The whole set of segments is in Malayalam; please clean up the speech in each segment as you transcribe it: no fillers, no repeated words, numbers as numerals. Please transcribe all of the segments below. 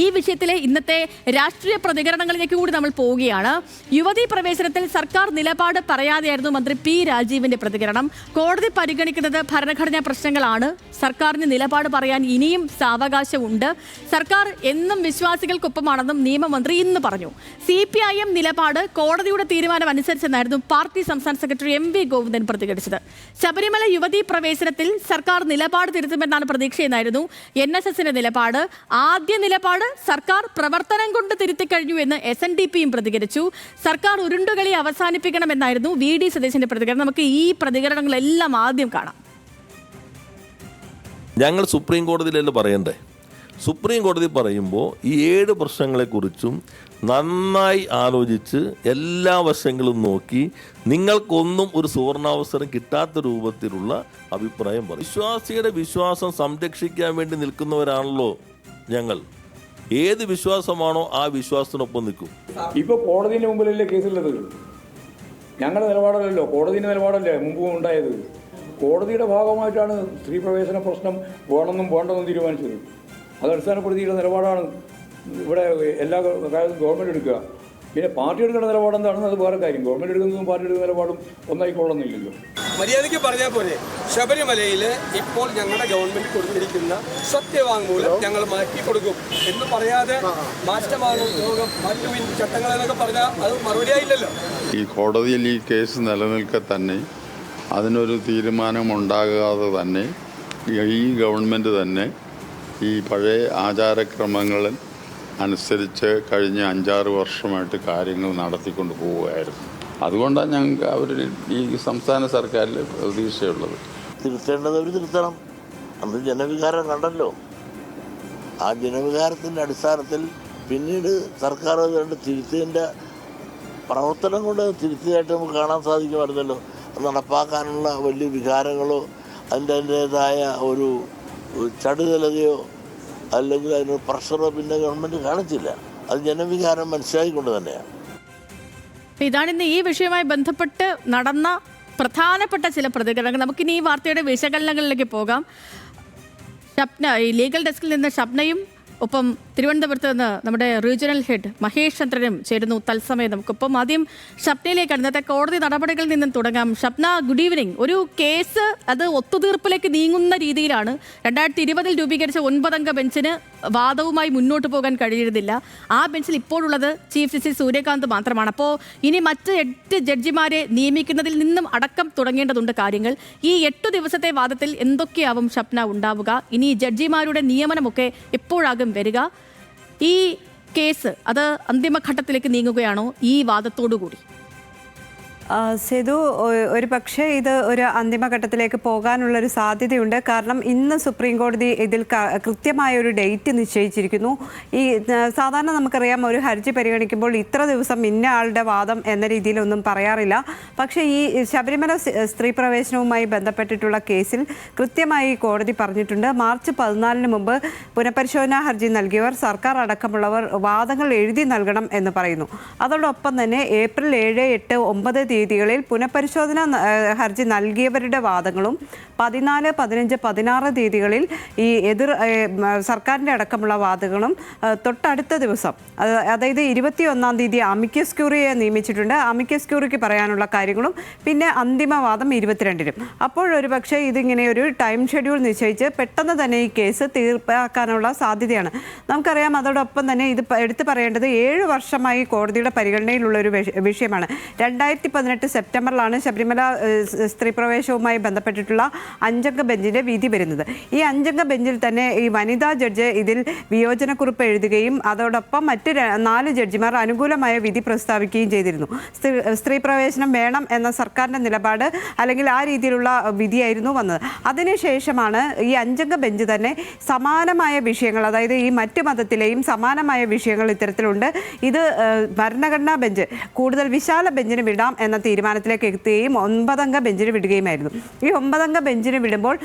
ഈ വിഷയത്തിലെ ഇന്നത്തെ രാഷ്ട്രീയ പ്രതികരണങ്ങളിലേക്ക് കൂടി നമ്മൾ പോവുകയാണ്. യുവതീ പ്രവേശനത്തിൽ സർക്കാർ നിലപാട് പറയാതെയായിരുന്നു മന്ത്രി പി രാജീവിന്റെ പ്രതികരണം. കോടതി പരിഗണിക്കുന്നത് ഭരണഘടനാ പ്രശ്നങ്ങളാണ്. സർക്കാരിന് നിലപാട് പറയാൻ ഇനിയും സാവകാശമുണ്ട്. സർക്കാർ എന്നും വിശ്വാസികൾക്കൊപ്പമാണെന്നും നിയമമന്ത്രി ഇന്ന് പറഞ്ഞു. CPIM നിലപാട് കോടതിയുടെ തീരുമാനം അനുസരിച്ചെന്നായിരുന്നു പാർട്ടി സംസ്ഥാന സെക്രട്ടറി MV ഗോവിന്ദൻ പ്രതികരിച്ചത്. ശബരിമല യുവതീ പ്രവേശനത്തിൽ സർക്കാർ നിലപാട് തിരുത്തുമെന്നാണ് പ്രതീക്ഷയെന്നായിരുന്നു NSSന്റെ നിലപാട്. ആദ്യ നിലപാട് സർക്കാർ പ്രവർത്തനം കൊണ്ട് തിരുത്തിക്കഴിഞ്ഞു എന്ന് SNDPയും പ്രതികരിച്ചു. സർക്കാർ ഉരുണ്ടുകളി അവസാനിപ്പിക്കണമെന്നായിരുന്നു VD സതീശന്റെ പ്രതികരണം. നമുക്ക് ഈ പ്രതികരണങ്ങളെല്ലാം ആദ്യം കാണാം. ഞങ്ങൾ സുപ്രീം കോടതിയിലല്ല പറയണ്ടേ. സുപ്രീം കോടതി പറയുമ്പോൾ ഈ 7 പ്രശ്നങ്ങളെക്കുറിച്ചും നന്നായി ആലോചിച്ച് എല്ലാ വശങ്ങളും നോക്കി നിങ്ങൾക്കൊന്നും ഒരു സുവർണാവസരം കിട്ടാത്ത രൂപത്തിലുള്ള അഭിപ്രായം പറയും. വിശ്വാസിയുടെ വിശ്വാസം സംരക്ഷിക്കാൻ വേണ്ടി നിൽക്കുന്നവരാണല്ലോ ഞങ്ങൾ. ഏത് വിശ്വാസമാണോ ആ വിശ്വാസത്തിനൊപ്പം നിൽക്കും. ഇപ്പോൾ കോടതിൻ്റെ മുമ്പിലല്ലേ കേസുള്ളത്? ഞങ്ങളുടെ നിലപാടല്ലല്ലോ, കോടതിൻ്റെ നിലപാടല്ലേ മുമ്പും ഉണ്ടായത്. കോടതിയുടെ ഭാഗമായിട്ടാണ് സ്ത്രീ പ്രവേശന പ്രശ്നം വേണമെന്നും വേണ്ടെന്നും തീരുമാനിച്ചത്. അത് അടിസ്ഥാനപ്പെടുത്തിയുള്ള നിലപാടാണ് ഇവിടെ എല്ലാ കാര്യവും ഗവൺമെൻറ് എടുക്കുക. പിന്നെ പാർട്ടി എടുക്കേണ്ട നിലപാട് എന്താണെന്ന് അത് വേറെ കാര്യം. ഗവൺമെൻറ് എടുക്കുന്നതും പാർട്ടി എടുക്കുന്ന നിലപാടും ഒന്നായിക്കൊള്ളുന്നില്ലല്ലോ. മര്യാദയ്ക്ക് പറഞ്ഞാൽ പോലെ ശബരിമലയിൽ ഇപ്പോൾ ഞങ്ങളുടെ ഗവൺമെൻറ് കൊടുത്തിരിക്കുന്ന സത്യവാങ്മൂലം ഞങ്ങൾ മാറ്റി കൊടുക്കും എന്ന് പറയാതെ മാറ്റുവിൻ ചട്ടങ്ങളെന്നൊക്കെ പറഞ്ഞാൽ അത് മറുപടിയായില്ലല്ലോ. ഈ കോടതിയിൽ ഈ കേസ് നിലനിൽക്കെ തന്നെ അതിനൊരു തീരുമാനമുണ്ടാകാതെ തന്നെ ഈ ഗവൺമെൻറ് തന്നെ ഈ പഴയ ആചാരക്രമങ്ങൾ അനുസരിച്ച് കഴിഞ്ഞ 5-6 വർഷമായിട്ട് കാര്യങ്ങൾ നടത്തിക്കൊണ്ട് പോവുകയായിരുന്നു. അതുകൊണ്ടാണ് ഞങ്ങൾക്ക് അവരിൽ ഈ സംസ്ഥാന സർക്കാരിൽ പ്രതീക്ഷയുള്ളത്. തിരുത്തേണ്ടവർ തിരുത്തണം. അന്ന് ജനവികാരം കണ്ടല്ലോ. ആ ജനവികാരത്തിൻ്റെ അടിസ്ഥാനത്തിൽ പിന്നീട് സർക്കാർ അതുകൊണ്ട് തിരുത്തിൻ്റെ പ്രവർത്തനം കൊണ്ട് തിരുത്തിയായിട്ട് നമുക്ക് കാണാൻ സാധിക്കുമായിരുന്നല്ലോ. അത് നടപ്പാക്കാനുള്ള വലിയ വികാരങ്ങളോ അതിൻ്റെതായ ഒരു ചടുതലതയോ അല്ലെങ്കിൽ അതിനൊരു പ്രഷറോ പിന്നെ ഗവൺമെൻറ് കാണിച്ചില്ല. അത് ജനവികാരം മനസ്സിലാക്കിക്കൊണ്ട് തന്നെയാണ്. ഇതാണിന്ന് ഈ വിഷയവുമായി ബന്ധപ്പെട്ട് നടന്ന പ്രധാനപ്പെട്ട ചില പ്രതികരണങ്ങൾ. നമുക്കിനി ഈ വാർത്തയുടെ വിശകലനങ്ങളിലേക്ക് പോകാം. ഈ ലീഗൽ ഡെസ്കിൽ നിന്ന് ഷപ്നയും ഒപ്പം തിരുവനന്തപുരത്ത് നിന്ന് നമ്മുടെ റീജിയണൽ ഹെഡ് മഹേഷ് ചന്ദ്രനും ചേരുന്നു തത്സമയം. നമുക്കൊപ്പം ആദ്യം ഷപ്നയിലേക്കാണ്. ഇന്നത്തെ കോടതി നടപടികളിൽ നിന്നും തുടങ്ങാം. Shapna, good evening. ഒരു കേസ് അത് ഒത്തുതീർപ്പിലേക്ക് നീങ്ങുന്ന രീതിയിലാണ്. 2020 രൂപീകരിച്ച 9-അംഗ ബെഞ്ചിന് വാദവുമായി മുന്നോട്ട് പോകാൻ കഴിയുന്നില്ല. ആ ബെഞ്ചിൽ ഇപ്പോഴുള്ളത് ചീഫ് ജസ്റ്റിസ് സൂര്യകാന്ത് മാത്രമാണ്. അപ്പോൾ ഇനി മറ്റ് 8 ജഡ്ജിമാരെ നിയമിക്കുന്നതിൽ നിന്നും അടക്കം തുടങ്ങേണ്ടതുണ്ട് കാര്യങ്ങൾ. ഈ 8 ദിവസത്തെ വാദത്തിൽ എന്തൊക്കെയാവും ഷപ്ന ഉണ്ടാവുക? ഇനി ജഡ്ജിമാരുടെ നിയമനമൊക്കെ എപ്പോഴാകും വരിക? ഈ കേസ് അത് അന്തിമഘട്ടത്തിലേക്ക് നീങ്ങുകയാണോ ഈ വാദത്തോടുകൂടി? സേതു, ഒരു പക്ഷേ ഇത് ഒരു അന്തിമഘട്ടത്തിലേക്ക് പോകാനുള്ളൊരു സാധ്യതയുണ്ട്. കാരണം ഇന്ന് സുപ്രീം കോടതി ഇതിൽ കൃത്യമായൊരു ഡേറ്റ് നിശ്ചയിച്ചിരിക്കുന്നു. ഈ സാധാരണ നമുക്കറിയാം ഒരു ഹർജി പരിഗണിക്കുമ്പോൾ ഇത്ര ദിവസം ഇന്ന ആളുടെ വാദം എന്ന രീതിയിലൊന്നും പറയാറില്ല. പക്ഷേ ഈ ശബരിമല സ്ത്രീ പ്രവേശനവുമായി ബന്ധപ്പെട്ടിട്ടുള്ള കേസിൽ കൃത്യമായി കോടതി പറഞ്ഞിട്ടുണ്ട്. മാർച്ച് 14 മുമ്പ് പുനഃപരിശോധനാ ഹർജി നൽകിയവർ സർക്കാർ അടക്കമുള്ളവർ വാദങ്ങൾ എഴുതി നൽകണം എന്ന് പറയുന്നു. അതോടൊപ്പം തന്നെ ഏപ്രിൽ 7, 8, 9 തീയതികളിൽ പുനഃപരിശോധന ഹർജി നൽകിയവരുടെ വാദങ്ങളും 14, 15, 16 തീയതികളിൽ ഈ സർക്കാരിൻ്റെ അടക്കമുള്ള വാദങ്ങളും തൊട്ടടുത്ത ദിവസം അതായത് 21-ാം തീയതി അമിക്കസ് ക്യൂറിയെ നിയമിച്ചിട്ടുണ്ട്. അമിക്കസ് ക്യൂറിക്ക് പറയാനുള്ള കാര്യങ്ങളും പിന്നെ അന്തിമവാദം 22-നും. അപ്പോഴൊരു പക്ഷേ ഇതിങ്ങനെ ഒരു ടൈം ഷെഡ്യൂൾ നിശ്ചയിച്ച് പെട്ടെന്ന് തന്നെ ഈ കേസ് തീർപ്പാക്കാനുള്ള സാധ്യതയാണ്. നമുക്കറിയാം. അതോടൊപ്പം തന്നെ ഇത് എടുത്തു പറയേണ്ടത് 7 വർഷമായി കോടതിയുടെ പരിഗണനയിലുള്ള ഒരു വിഷയമാണ്. 2018 സെപ്റ്റംബറിലാണ് ശബരിമല സ്ത്രീ പ്രവേശവുമായി ബന്ധപ്പെട്ടിട്ടുള്ള 5-അംഗ ബെഞ്ചിന്റെ വിധി വരുന്നത്. ഈ 5-അംഗ ബെഞ്ചിൽ തന്നെ ഈ വനിതാ ജഡ്ജ് ഇതിൽ വിയോജനക്കുറിപ്പ് എഴുതുകയും അതോടൊപ്പം മറ്റ് 4 ജഡ്ജിമാർ അനുകൂലമായ വിധി പ്രസ്താവിക്കുകയും ചെയ്തിരുന്നു. സ്ത്രീ പ്രവേശനം വേണം എന്ന സർക്കാരിന്റെ നിലപാട് അല്ലെങ്കിൽ ആ രീതിയിലുള്ള വിധിയായിരുന്നു വന്നത്. അതിനുശേഷമാണ് ഈ 5-അംഗ ബെഞ്ച് തന്നെ സമാനമായ വിഷയങ്ങൾ, അതായത് ഈ മറ്റ് മതത്തിലെയും സമാനമായ വിഷയങ്ങൾ ഇത്തരത്തിലുണ്ട്, ഇത് ഭരണഘടനാ ബെഞ്ച് കൂടുതൽ വിശാല ബെഞ്ചിന് വിടാം എന്ന എന്ന തീരുമാനത്തിലേക്ക് എത്തുകയും 9-അംഗ ബെഞ്ചിന് വിടുകയുമായിരുന്നു. ഈ 9-അംഗ ബെഞ്ചിന് വിടുമ്പോൾ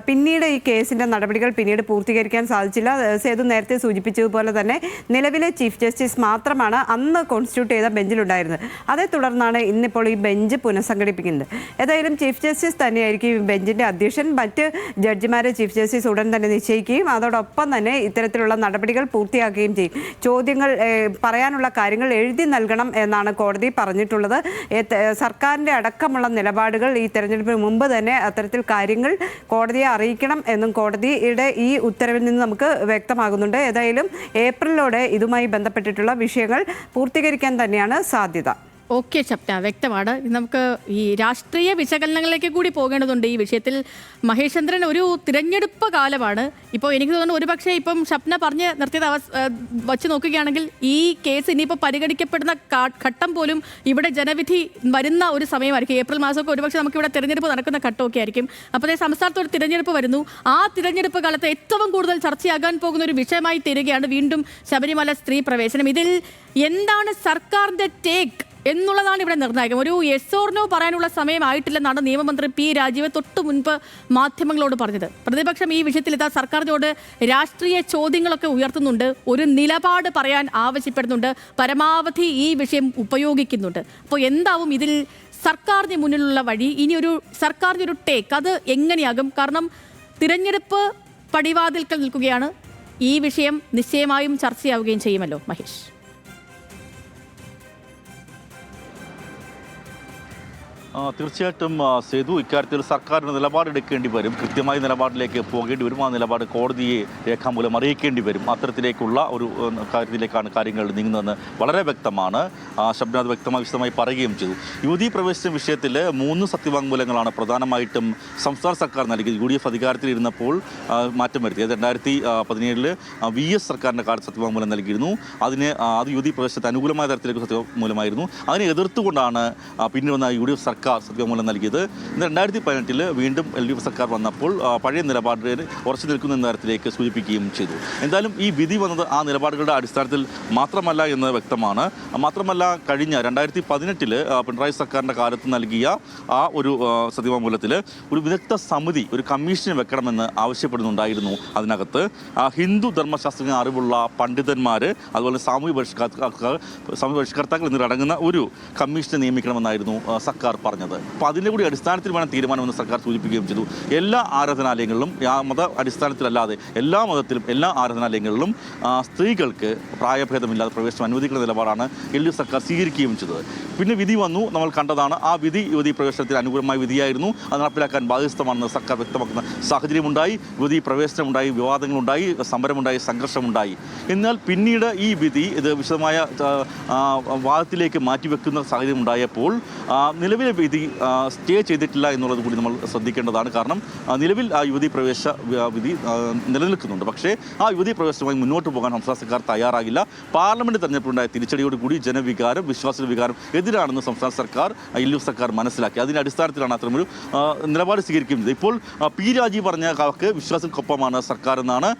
പിന്നീട് ഈ കേസിൻ്റെ നടപടികൾ പിന്നീട് പൂർത്തീകരിക്കാൻ സാധിച്ചില്ല. സേതു നേരത്തെ സൂചിപ്പിച്ചതുപോലെ തന്നെ നിലവിലെ ചീഫ് ജസ്റ്റിസ് മാത്രമാണ് അന്ന് കോൺസ്റ്റിറ്റ്യൂട്ട് ചെയ്ത ബെഞ്ചിലുണ്ടായിരുന്നത്. അതേ തുടർന്നാണ് ഇന്നിപ്പോൾ ഈ ബെഞ്ച് പുനഃസംഘടിപ്പിക്കുന്നത്. ഏതായാലും ചീഫ് ജസ്റ്റിസ് തന്നെയായിരിക്കും ഈ ബെഞ്ചിൻ്റെ അധ്യക്ഷൻ. മറ്റ് ജഡ്ജിമാരെ ചീഫ് ജസ്റ്റിസ് ഉടൻ തന്നെ നിശ്ചയിക്കുകയും അതോടൊപ്പം തന്നെ ഇത്തരത്തിലുള്ള നടപടികൾ പൂർത്തിയാക്കുകയും ചെയ്യും. ചോദ്യങ്ങൾ പറയാനുള്ള കാര്യങ്ങൾ എഴുതി നൽകണം എന്നാണ് കോടതി പറഞ്ഞിട്ടുള്ളത്. സർക്കാരിൻ്റെ അടക്കമുള്ള നിലപാടുകൾ ഈ തെരഞ്ഞെടുപ്പിന് മുമ്പ് തന്നെ അത്തരത്തിൽ കാര്യങ്ങൾ കോടതിയെ അറിയിക്കണം എന്നും കോടതിയുടെ ഈ ഉത്തരവിൽ നിന്ന് നമുക്ക് വ്യക്തമാകുന്നുണ്ട്. ഏതായാലും ഏപ്രിലോടെ ഇതുമായി ബന്ധപ്പെട്ടിട്ടുള്ള വിഷയങ്ങൾ പൂർത്തീകരിക്കാൻ തന്നെയാണ് സാധ്യത. ഓക്കെ ഷപ്ന, വ്യക്തമാണ്. നമുക്ക് ഈ രാഷ്ട്രീയ വിശകലനങ്ങളിലേക്ക് കൂടി പോകേണ്ടതുണ്ട് ഈ വിഷയത്തിൽ. മഹേശ്ചന്ദ്രൻ, ഒരു തിരഞ്ഞെടുപ്പ് കാലമാണ് ഇപ്പോൾ. എനിക്ക് തോന്നുന്നു ഒരുപക്ഷെ ഇപ്പം ഷപ്ന പറഞ്ഞ് നിർത്തിയത് വച്ച് നോക്കുകയാണെങ്കിൽ ഈ കേസ് ഇനിയിപ്പോൾ പരിഗണിക്കപ്പെടുന്ന ഘട്ടം പോലും ഇവിടെ ജനവിധി വരുന്ന ഒരു സമയമായിരിക്കും. ഏപ്രിൽ മാസമൊക്കെ ഒരുപക്ഷെ നമുക്കിവിടെ തിരഞ്ഞെടുപ്പ് നടക്കുന്ന ഘട്ടമൊക്കെ ആയിരിക്കും. അപ്പോൾ സംസ്ഥാനത്ത് ഒരു തിരഞ്ഞെടുപ്പ് വരുന്നു. ആ തിരഞ്ഞെടുപ്പ് കാലത്ത് ഏറ്റവും കൂടുതൽ ചർച്ചയാകാൻ പോകുന്ന ഒരു വിഷയമായി തീരുകയാണ് വീണ്ടും ശബരിമല സ്ത്രീ പ്രവേശനം. ഇതിൽ എന്താണ് സർക്കാരിൻ്റെ ടേക്ക് എന്നുള്ളതാണ് ഇവിടെ നിർണായകം. ഒരു യെസ് ഓർ നോ പറയാനുള്ള സമയമായിട്ടില്ലെന്നാണ് നിയമമന്ത്രി പി രാജീവ് തൊട്ടു മുൻപ് മാധ്യമങ്ങളോട് പറഞ്ഞത്. പ്രതിപക്ഷം ഈ വിഷയത്തിൽ ഇതാ സർക്കാരിനോട് രാഷ്ട്രീയ ചോദ്യങ്ങളൊക്കെ ഉയർത്തുന്നുണ്ട്, ഒരു നിലപാട് പറയാൻ ആവശ്യപ്പെടുന്നുണ്ട്, പരമാവധി ഈ വിഷയം ഉപയോഗിക്കുന്നുണ്ട്. അപ്പോൾ എന്താവും ഇതിൽ സർക്കാരിന് മുന്നിലുള്ള വഴി? ഇനിയൊരു സർക്കാരിൻ്റെ ഒരു ടേക്ക് അത് എങ്ങനെയാകും? കാരണം തിരഞ്ഞെടുപ്പ് പടിവാതിൽക്കൽ നിൽക്കുകയാണ്. ഈ വിഷയം നിശ്ചയമായും ചർച്ചയാവുകയും ചെയ്യുമല്ലോ മഹേഷ്. തീർച്ചയായിട്ടും സേതു, ഇക്കാര്യത്തിൽ സർക്കാരിന് നിലപാടെടുക്കേണ്ടി വരും. കൃത്യമായ നിലപാടിലേക്ക് പോകേണ്ടി വരും. ആ നിലപാട് കോടതിയെ രേഖാമൂലം അറിയിക്കേണ്ടി വരും. അത്തരത്തിലേക്കുള്ള ഒരു കാര്യത്തിലേക്കാണ് കാര്യങ്ങൾ നീങ്ങുന്നതെന്ന് വളരെ വ്യക്തമാണ്. ശബ്ദം അത് വ്യക്തമായി വിശദമായി പറയുകയും ചെയ്തു. യുവതീ പ്രവേശന വിഷയത്തിൽ 3 സത്യവാങ്മൂലങ്ങളാണ് പ്രധാനമായിട്ടും സംസ്ഥാന സർക്കാർ നൽകിയത്. UDF അധികാരത്തിലിരുന്നപ്പോൾ മാറ്റം വരുത്തി. 2017 VS സർക്കാരിൻ്റെ കാലത്ത് സത്യവാങ്മൂലം നൽകിയിരുന്നു. അത് യുവതീ പ്രവേശനത്തിന് അനുകൂലമായ തരത്തിലേക്ക് സത്യവാങ്മൂലമായിരുന്നു. അതിനെ എതിർത്തുകൊണ്ടാണ് പിന്നീട് വന്ന UDF സർക്കാർ സത്യവാങ്മൂലം നൽകിയത്. 2018 വീണ്ടും LDF സർക്കാർ വന്നപ്പോൾ പഴയ നിലപാടിൽ ഉറച്ചു നിൽക്കുന്ന തരത്തിലേക്ക് സൂചിപ്പിക്കുകയും ചെയ്തു. എന്തായാലും ഈ വിധി വന്നത് ആ നിലപാടുകളുടെ അടിസ്ഥാനത്തിൽ മാത്രമല്ല എന്ന് വ്യക്തമാണ്. മാത്രമല്ല കഴിഞ്ഞ 2018 പിണറായി സർക്കാരിൻ്റെ കാലത്ത് നൽകിയ ആ ഒരു സത്യവാങ്മൂലത്തിൽ ഒരു വിദഗ്ധ സമിതി, ഒരു കമ്മീഷനെ വെക്കണമെന്ന് ആവശ്യപ്പെടുന്നുണ്ടായിരുന്നു. അതിനകത്ത് ഹിന്ദു ധർമ്മശാസ്ത്രജ്ഞ അറിവുള്ള പണ്ഡിതന്മാർ, അതുപോലെ സാമൂഹ്യ പരിഷ്കർത്താക്കൾ എന്നിവരടങ്ങുന്ന ഒരു കമ്മീഷനെ നിയമിക്കണമെന്നായിരുന്നു സർക്കാർ പറഞ്ഞത്. അപ്പോൾ അതിൻ്റെ കൂടി അടിസ്ഥാനത്തിൽ വേണം തീരുമാനമെന്ന് സർക്കാർ സൂചിപ്പിക്കുകയും ചെയ്തു. എല്ലാ ആരാധനാലയങ്ങളിലും മത അടിസ്ഥാനത്തിലല്ലാതെ എല്ലാ മതത്തിലും എല്ലാ ആരാധനാലയങ്ങളിലും സ്ത്രീകൾക്ക് പ്രായഭേദമില്ലാതെ പ്രവേശനം അനുവദിക്കുന്ന നിലപാടാണ് LDF സർക്കാർ സ്വീകരിക്കുകയും ചെയ്തത്. പിന്നെ വിധി വന്നു, നമ്മൾ കണ്ടതാണ്. ആ വിധി യുവതീ പ്രവേശനത്തിന് അനുകൂലമായ വിധിയായിരുന്നു. അത് നടപ്പിലാക്കാൻ ബാധ്യസ്ഥമാണെന്ന് സർക്കാർ വ്യക്തമാക്കുന്ന സാഹചര്യമുണ്ടായി. യുവതീ പ്രവേശനമുണ്ടായി, വിവാദങ്ങളുണ്ടായി, സമരമുണ്ടായി, സംഘർഷമുണ്ടായി. എന്നാൽ പിന്നീട് ഈ വിധി ഇത് വിശദമായ വാദത്തിലേക്ക് മാറ്റിവെക്കുന്ന സാഹചര്യം ഉണ്ടായപ്പോൾ നിലവിലെ വിധി സ്റ്റേ ചെയ്തിട്ടില്ല എന്നുള്ളത് കൂടി നമ്മൾ ശ്രദ്ധിക്കേണ്ടതാണ്. കാരണം നിലവിൽ ആ യുവതീ പ്രവേശ വിധി നിലനിൽക്കുന്നുണ്ട്. പക്ഷേ ആ യുവതീ പ്രവേശനവുമായി മുന്നോട്ട് പോകാൻ സംസ്ഥാന സർക്കാർ തയ്യാറാകില്ല. പാർലമെന്റ് തെരഞ്ഞെടുപ്പിലുണ്ടായ തിരിച്ചടിയോടുകൂടി ജനവികാരം, വിശ്വാസ വികാരം എതിരാണെന്ന് സംസ്ഥാന സർക്കാർ, LDF സർക്കാർ മനസ്സിലാക്കി. അതിൻ്റെ അടിസ്ഥാനത്തിലാണ് അത്തരമൊരു നിലപാട് സ്വീകരിക്കുന്നത്. ഇപ്പോൾ പി രാജീവ് പറഞ്ഞ വാക്ക് വിശ്വാസത്തിനൊപ്പമാണ് സർക്കാർ എന്നാണ്.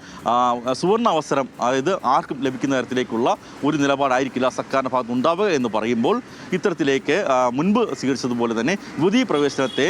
സുവർണ അവസരം, അതായത് ആർക്കും ലഭിക്കുന്ന തരത്തിലേക്കുള്ള ഒരു നിലപാടായിരിക്കില്ല സർക്കാരിൻ്റെ ഭാഗത്ത് ഉണ്ടാവുക എന്ന് പറയുമ്പോൾ ഇത്തരത്തിലേക്ക് മുൻപ് സ്വീകരിച്ചതുപോലെ തന്നെ യുവതീ പ്രവേശനത്തെ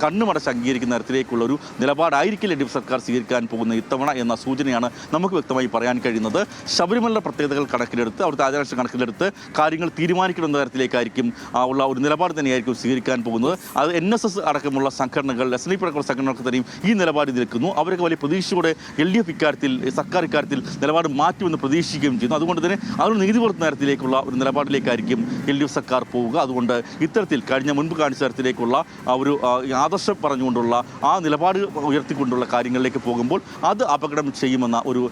കണ്ണുമടച്ച് അംഗീകരിക്കുന്ന തരത്തിലേക്കുള്ള ഒരു നിലപാടായിരിക്കില്ല LDF സർക്കാർ സ്വീകരിക്കാൻ പോകുന്ന ഇത്തവണ എന്ന സൂചനയാണ് നമുക്ക് വ്യക്തമായി പറയാൻ കഴിയുന്നത്. ശബരിമല പ്രത്യേകതകൾ കണക്കിലെടുത്ത്, അവിടുത്തെ ആചാരാനുഷ്ഠാനം കണക്കിലെടുത്ത് കാര്യങ്ങൾ തീരുമാനിക്കുന്ന തരത്തിലേക്കായിരിക്കും ഉള്ള ഒരു നിലപാട് തന്നെയായിരിക്കും സ്വീകരിക്കാൻ പോകുന്നത്. അത് NSS അടക്കമുള്ള സംഘടനകൾ, SNDP അടക്കമുള്ള സംഘടനകൾക്ക് തന്നെയും ഈ നിലപാട് നിൽക്കുന്നു. അവരൊക്കെ വലിയ പ്രതീക്ഷയോടെ LDF ഇക്കാര്യത്തിൽ, സർക്കാർ ഇക്കാര്യത്തിൽ നിലപാട് മാറ്റുമെന്ന് പ്രതീക്ഷിക്കുകയും ചെയ്യുന്നു. അതുകൊണ്ട് തന്നെ അതൊരു നീതി പുലർത്തുന്ന തരത്തിലേക്കുള്ള ഒരു നിലപാടിലേക്കായിരിക്കും LDF സർക്കാർ പോവുക. അതുകൊണ്ട് ഇത്തരത്തിൽ മുൻപ് കാണിച്ച തരത്തിലേക്കുള്ള ഒരു ആദർശം പറഞ്ഞുകൊണ്ടുള്ള ആ നിലപാട് ഉയർത്തിക്കൊണ്ടുള്ള കാര്യങ്ങളിലേക്ക് പോകുമ്പോൾ അത് അപകടം ചെയ്യുമെന്ന ഒരു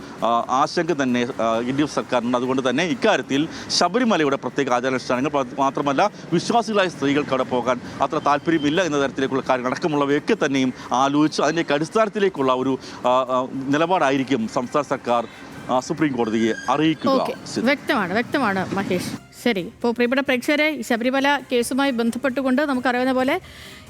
ആശങ്ക തന്നെ LDF സർക്കാരിനുണ്ട്. അതുകൊണ്ട് തന്നെ ഇക്കാര്യത്തിൽ ശബരിമലയുടെ പ്രത്യേക ആചാരാനുഷ്ഠാനങ്ങൾ മാത്രമല്ല വിശ്വാസികളായ സ്ത്രീകൾക്ക് അവിടെ പോകാൻ അത്ര താല്പര്യമില്ല എന്ന തരത്തിലേക്കുള്ള കാര്യങ്ങൾ അടക്കമുള്ളവയൊക്കെ തന്നെയും ആലോചിച്ച് അതിൻ്റെയൊക്കെ അടിസ്ഥാനത്തിലേക്കുള്ള ഒരു നിലപാടായിരിക്കും സംസ്ഥാന സർക്കാർ സുപ്രീം കോടതിയെ അറിയിക്കുക. വ്യക്തമാണ് മഹേഷ്. ശരി, ഇപ്പോൾ പ്രിയപ്പെട്ട പ്രേക്ഷകരെ, ഈ ശബരിമല കേസുമായി ബന്ധപ്പെട്ടുകൊണ്ട് നമുക്കറിയാവുന്ന പോലെ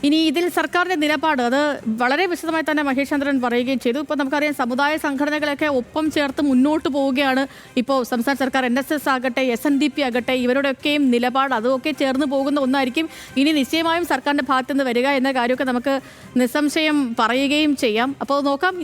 ഇനി ഇതിൽ സർക്കാരിൻ്റെ നിലപാട് അത് വളരെ വിശദമായി തന്നെ മഹേഷ് ചന്ദ്രൻ പറയുകയും ചെയ്തു. ഇപ്പോൾ നമുക്കറിയാം സമുദായ സംഘടനകളൊക്കെ ഒപ്പം ചേർത്ത് മുന്നോട്ട് പോവുകയാണ്. ഇപ്പോൾ സംസ്ഥാന സർക്കാർ NSS ആകട്ടെ, SNDP ആകട്ടെ, ഇവരുടെയൊക്കെയും നിലപാട് അതൊക്കെ ചേർന്ന് പോകുന്ന ഒന്നായിരിക്കും ഇനി നിശ്ചയമായും സർക്കാരിൻ്റെ ഭാഗത്തുനിന്ന് വരിക എന്ന കാര്യമൊക്കെ നമുക്ക് നിസ്സംശയം പറയുകയും ചെയ്യാം. അപ്പോൾ നോക്കാം.